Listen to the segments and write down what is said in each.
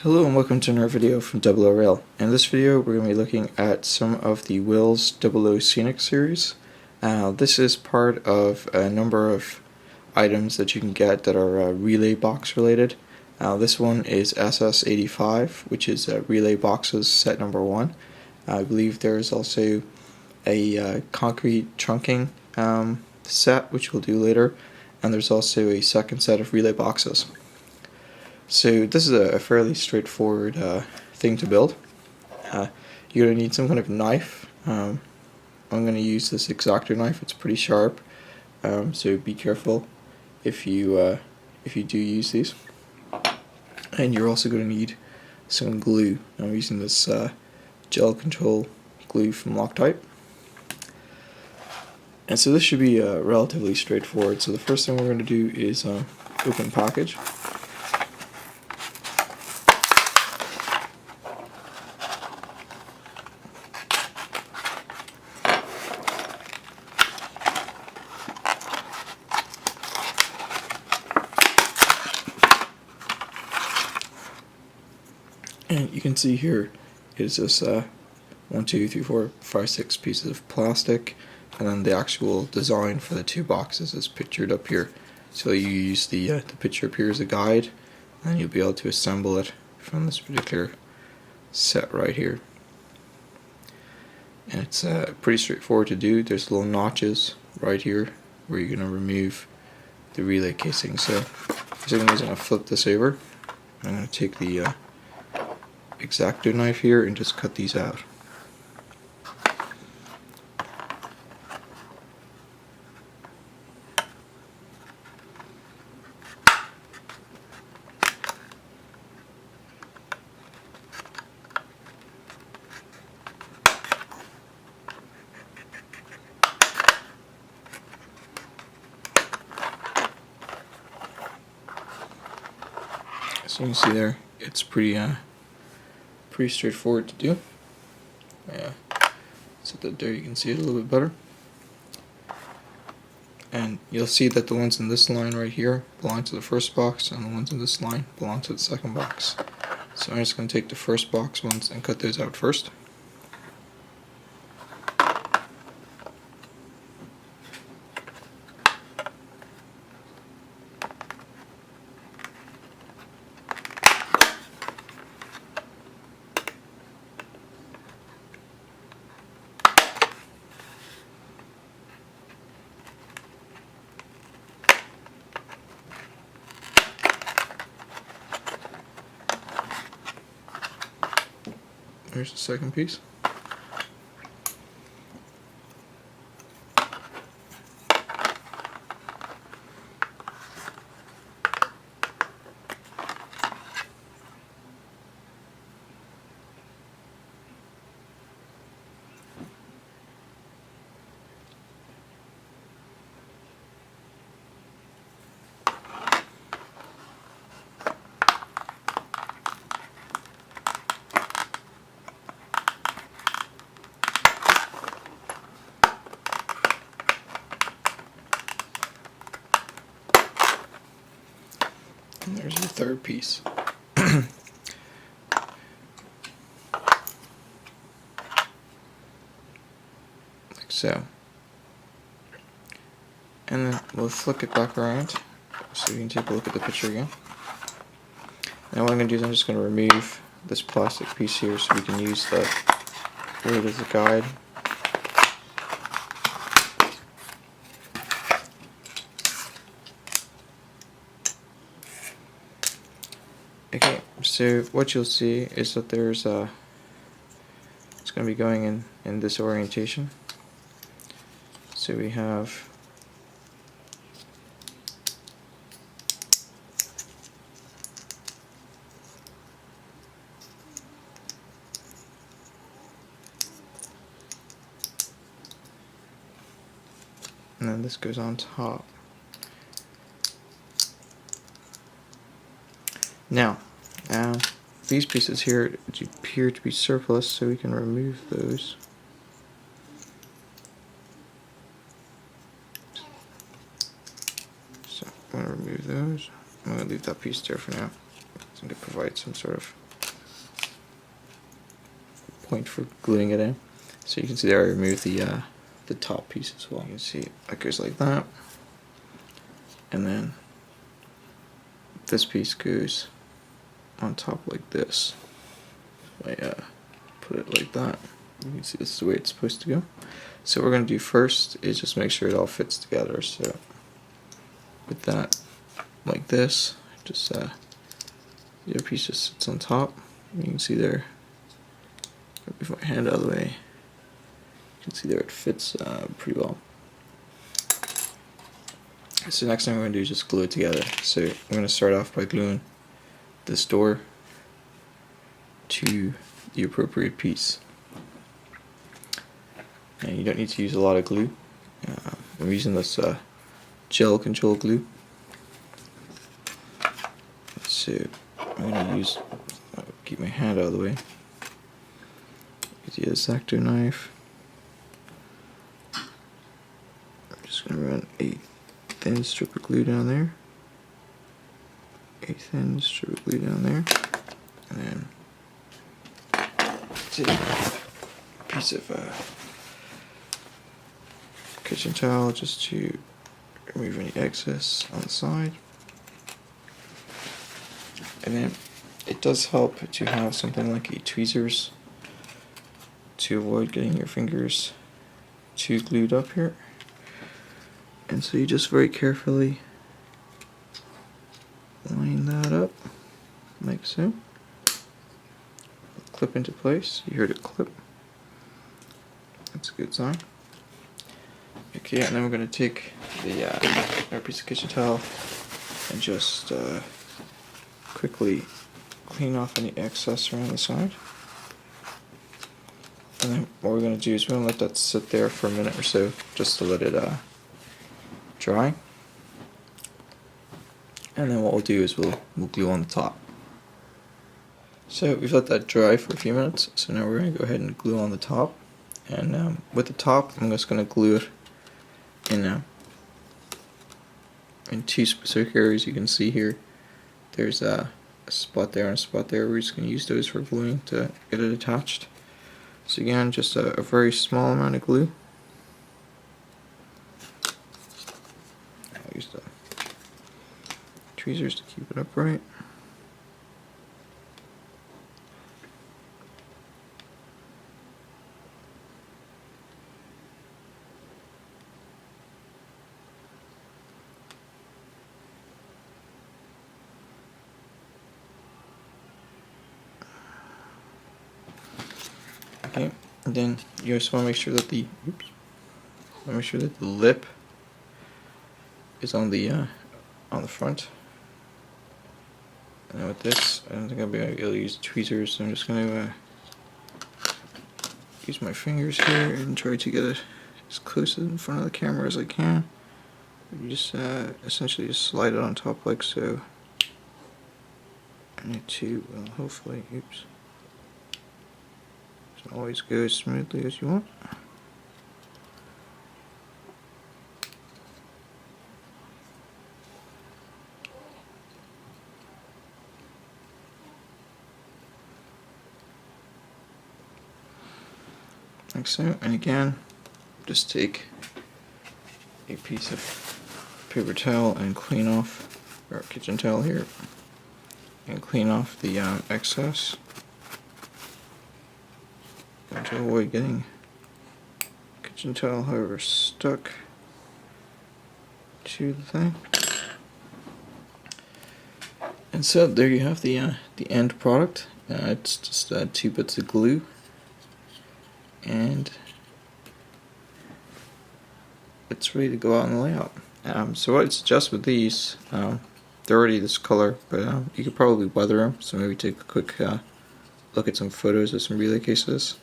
Hello and welcome to another video from oorail. In this video we're going to be looking at some of the Will's 00 Scenic series. This is part of a number of items that you can get that are relay box related. This one is SS85, which is Relay Boxes Set number 1. I believe there's also a concrete trunking set, which we'll do later, and there's also a second set of relay boxes. So this is a fairly straightforward thing to build. You're going to need some kind of knife. I'm going to use this X-Acto knife. It's pretty sharp, so be careful if you do use these. And you're also going to need some glue. I'm using this gel control glue from Loctite. And so this should be relatively straightforward. So the first thing we're going to do is open package. And you can see here is this 1, 2, 3, 4, 5, 6 pieces of plastic, and then the actual design for the two boxes is pictured up here. So you use the picture up here as a guide, and you'll be able to assemble it from this particular set right here. And it's pretty straightforward to do. There's little notches right here where you're going to remove the relay casing. So for some reason I'm going to flip this over. I'm going to take the X-Acto knife here and just cut these out. So you can see there, it's pretty straightforward to do. Yeah, so that there you can see it a little bit better. And you'll see that the ones in this line right here belong to the first box, and the ones in this line belong to the second box. So I'm just going to take the first box ones and cut those out first. There's the second piece. And there's the third piece. Like so. And then we'll flick it back around so you can take a look at the picture again. And what I'm going to do is I'm just going to remove this plastic piece here so we can use the wood as a guide. Okay, so what you'll see is that there's it's going to be going in this orientation. So we have and then this goes on top. Now, these pieces here appear to be surplus, so we can remove those. So I'm going to remove those. I'm going to leave that piece there for now. It's going to provide some sort of point for gluing it in. So you can see there I removed the top piece as well. You can see it goes like that, and then this piece goes on top like this. I put it like that. You can see this is the way it's supposed to go. So what we're going to do first is just make sure it all fits together. So with that, like this, just the other piece just sits on top. You can see there, move my hand out of the way, you can see there it fits pretty well. So next thing we're going to do is just glue it together. So I'm going to start off by gluing this door to the appropriate piece. And you don't need to use a lot of glue. I'm using this gel control glue. So I'm going to use, keep my hand out of the way, use the X-Acto knife. I'm just going to run a thin strip of glue down there, a thin strip of glue down there, and then take a piece of kitchen towel just to remove any excess on the side. And then it does help to have something like a tweezers to avoid getting your fingers too glued up here. And so you just very carefully line that up like so. Clip into place. You heard it clip. That's a good sign. Okay, and then we're going to take our piece of kitchen towel and just quickly clean off any excess around the side. And then what we're going to do is we're going to let that sit there for a minute or so just to let it dry. And then what we'll do is we'll glue on the top. So we've let that dry for a few minutes, so now we're going to go ahead and glue on the top. And with the top, I'm just going to glue it in two specific areas. You can see here there's a spot there and a spot there. We're just going to use those for gluing to get it attached. So again, just a very small amount of glue. I'll use the tweezers to keep it upright. Okay, and then you just want to make sure that the lip is on the front. And with this, I don't think I'll be able to use tweezers, so I'm just going to use my fingers here and try to get it as close in front of the camera as I can. You just essentially just slide it on top like so. And it too will hopefully, doesn't always go as smoothly as you want. Like so, and again, just take a piece of paper towel and clean off, or kitchen towel here, and clean off the excess, and to avoid getting kitchen towel, however, stuck to the thing. And so there you have the end product. It's just 2 bits of glue, and it's ready to go out on the layout. So what I'd suggest with these, they're already this color, but you could probably weather them. So maybe take a quick look at some photos of some relay cases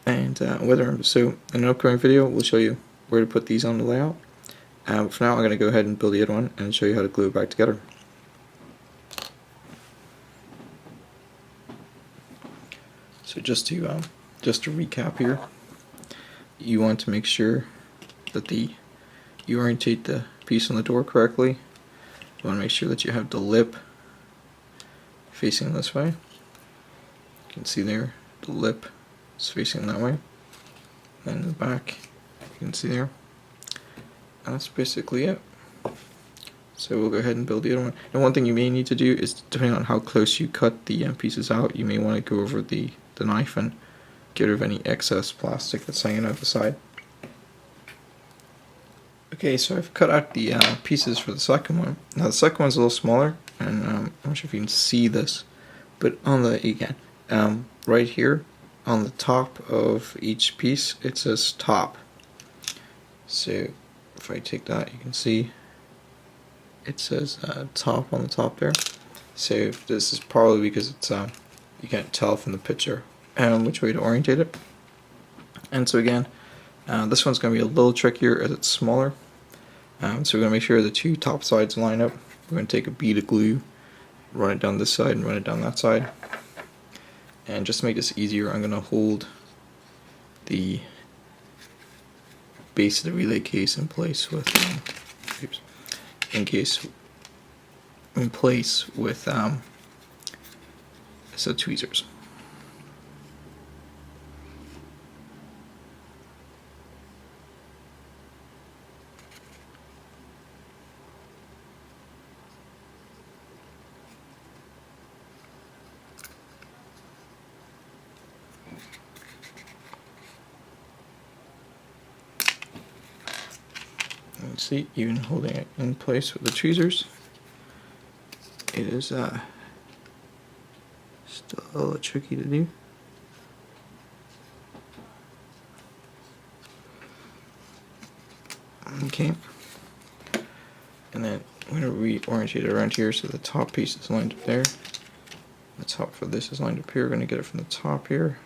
and weather them. So in an upcoming video, we'll show you where to put these on the layout. For now, I'm going to go ahead and build the other one and show you how to glue it back together. So just to recap here, you want to make sure that you orientate the piece on the door correctly. You want to make sure that you have the lip facing this way. You can see there the lip is facing that way. And in the back, you can see there. And that's basically it. So we'll go ahead and build the other one. And one thing you may need to do is, depending on how close you cut the pieces out, you may want to go over the knife and get rid of any excess plastic that's hanging out the side. Okay, so I've cut out the pieces for the second one. Now the second one's a little smaller, and I'm not sure if you can see this, but on the, right here, on the top of each piece, it says top. So if I take that, you can see it says top on the top there. So this is probably because it's you can't tell from the picture which way to orientate it. And so again, this one's going to be a little trickier as it's smaller. So we're going to make sure the two top sides line up. We're going to take a bead of glue, run it down this side and run it down that side. And just to make this easier, I'm going to hold the base of the relay case in place with so tweezers. You see, even holding it in place with the tweezers, it is still a little tricky to do. Okay, and then we're going to reorientate it around here so the top piece is lined up there. The top for this is lined up here. We're going to get it from the top here,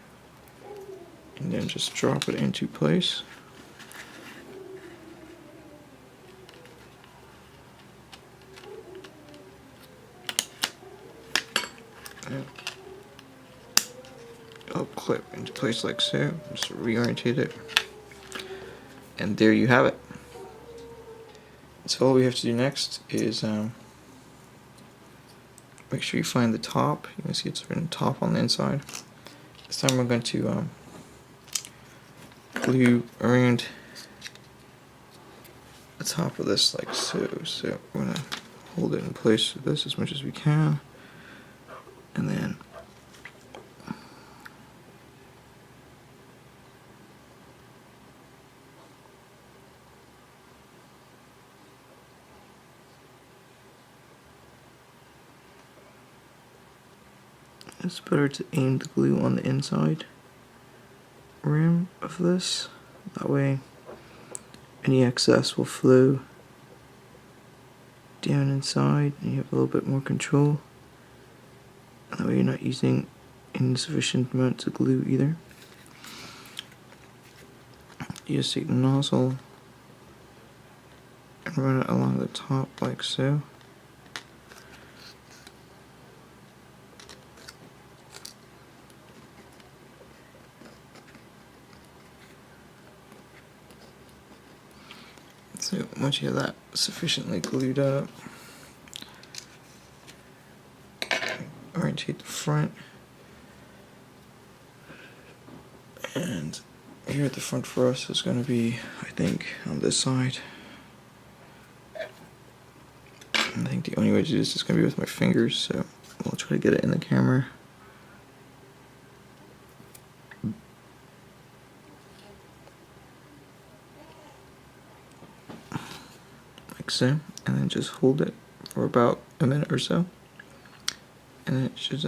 and then just drop it into place. It'll clip into place like so. Just reorientate it, and there you have it. So all we have to do next is make sure you find the top. You can see it's written top on the inside. This time we're going to glue around the top of this like so. So we're going to hold it in place with this as much as we can, and then it's better to aim the glue on the inside rim of this. That way any excess will flow down inside and you have a little bit more control. That way you're not using insufficient amounts of glue either. You just take the nozzle and run it along the top like so. So once you have that sufficiently glued up, orientate the front, and here at the front for us is going to be, I think, on this side. And I think the only way to do this is going to be with my fingers, so we'll try to get it in the camera. So, and then just hold it for about a minute or so, and it should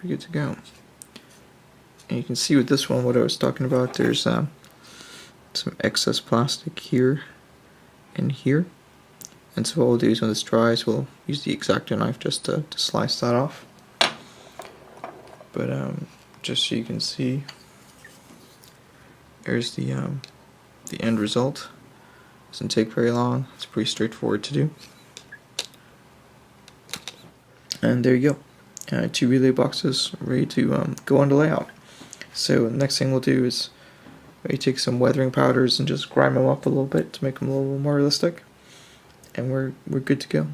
be good to go. And you can see with this one what I was talking about. There's some excess plastic here and here, and so what we'll do is when this dries, we'll use the X-Acto knife just to slice that off. But just so you can see, there's the end result. Doesn't take very long. It's pretty straightforward to do. And there you go. 2 relay boxes ready to go on the layout. So the next thing we'll do is maybe take some weathering powders and just grime them up a little bit to make them a little more realistic. And we're good to go.